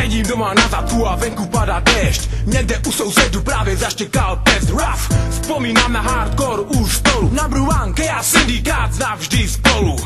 Sedím doma na zadku a venku padá déšť. Někde u sousedu právě zaštěkal pes Ruff. Vzpomínám na hardcore u stolu. Number one, a syndikát navždy spolu.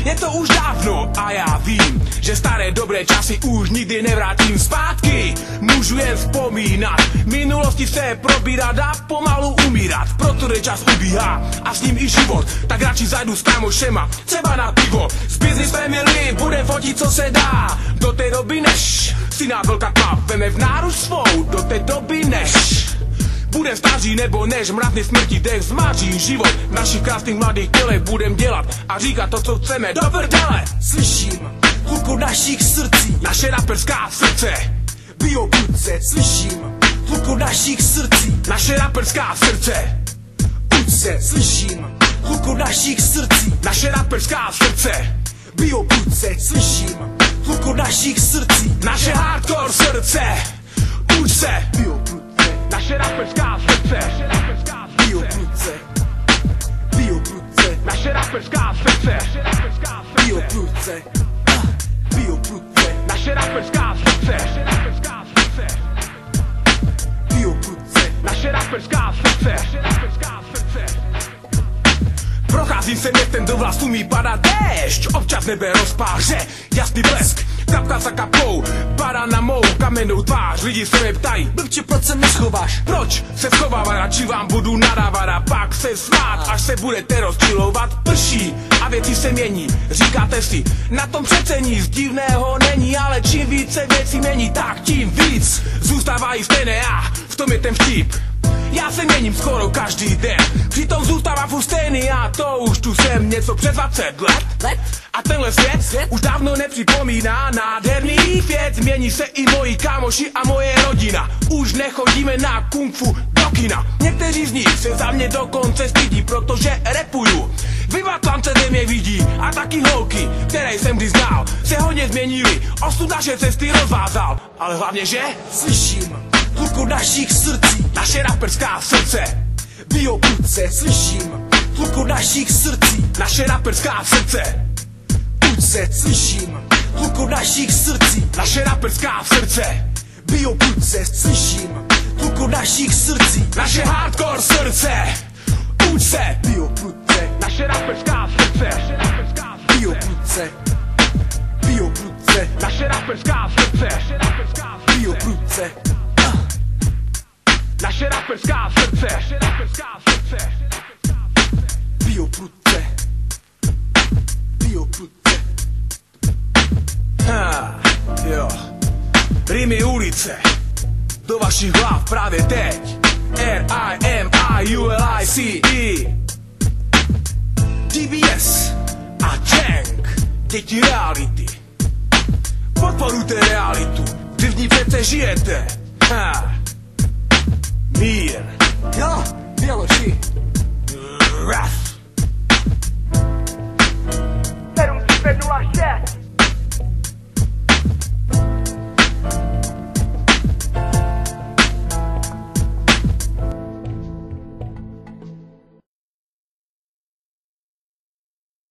Je to už dávno a já vím, že staré dobré časy už nikdy nevrátím zpátky. Můžu jen vzpomínat, minulosti se probírat a pomalu umírat. Protože čas ubíhá a s ním i život, tak radši zajdu s kámošema, třeba na pivo. Z biznisem milí, budem fotit co se dá. Do té doby než si na velká veme v náruč svou. Do té doby než budem staří nebo než mrazný smrti dech zmaří život. V našich krásných mladých tělech budem dělat a říkat to, co chceme do prdele. Slyším hluku našich srdcí, naše raperská srdce bijou prudce. Slyším hluku našich srdcí, naše raperská srdce prudce. Slyším hluku našich srdcí, naše raperská srdce bijou prudce. Slyším hluku našich srdcí, naše hardcore srdce uč se bijou prudce. Naše raperská srdce bijou prudce. Bijou prudce. Naše raperská srdce bijou prudce. Bijou prudce. Naše raperská srdce bijou prudce. Naše raperská srdce. Procházím se městem, do vlasů mi padá déšť. Občas nebe rozpáře jasný blesk. Kapka za kapkou padá na mou kamennou tvář. Lidi se mě ptají, blbče, proč se neschováš? Proč se schovávat, radši vám budu nadávat a pak se smát, až se budete rozčilovat. Prší a věci se mění, říkáte si, na tom přece nic divného není. Ale čím více věcí mění, tak tím víc zůstávají stejné a v tom je ten vtip. Já se měním skoro každý den, přitom zůstávám furt stejný a to už tu jsem něco přes 20 let. A tenhle svět už dávno nepřipomíná nádherný svět. Změní se i moji kámoši a moje rodina. Už nechodíme na kung fu do kina. Někteří z nich se za mě dokonce stydí, protože repuju. Vyvatlance ze mě vidí a taky holky, které jsem kdy znal, se hodně změnili, osud naše cesty rozvázal. Ale hlavně, že slyším hluku našich srdcí, naše raperská srdce bijou prudce. Slyším hluku našich srdcí, naše raperská srdce prudce. Slyším hluku našich srdcí, naše raperská srdce bijou prudce. Slyším hluku našich srdcí, naše hardcore srdce uč se bijou prudce. Naše raperská srdce bijou prudce. Bijou prudce. Naše raperská srdce bijou prudce. Naše raperská srdce bijou prudce. Bijou prudce. Jo. Rýmy ulice do vašich hlav právě teď. R-I-M-I-U-L-I-C-E DBS a Jank, děti reality. Podporujte realitu, vy v ní přece žijete. Mír. Jo, Běloši. Wrath.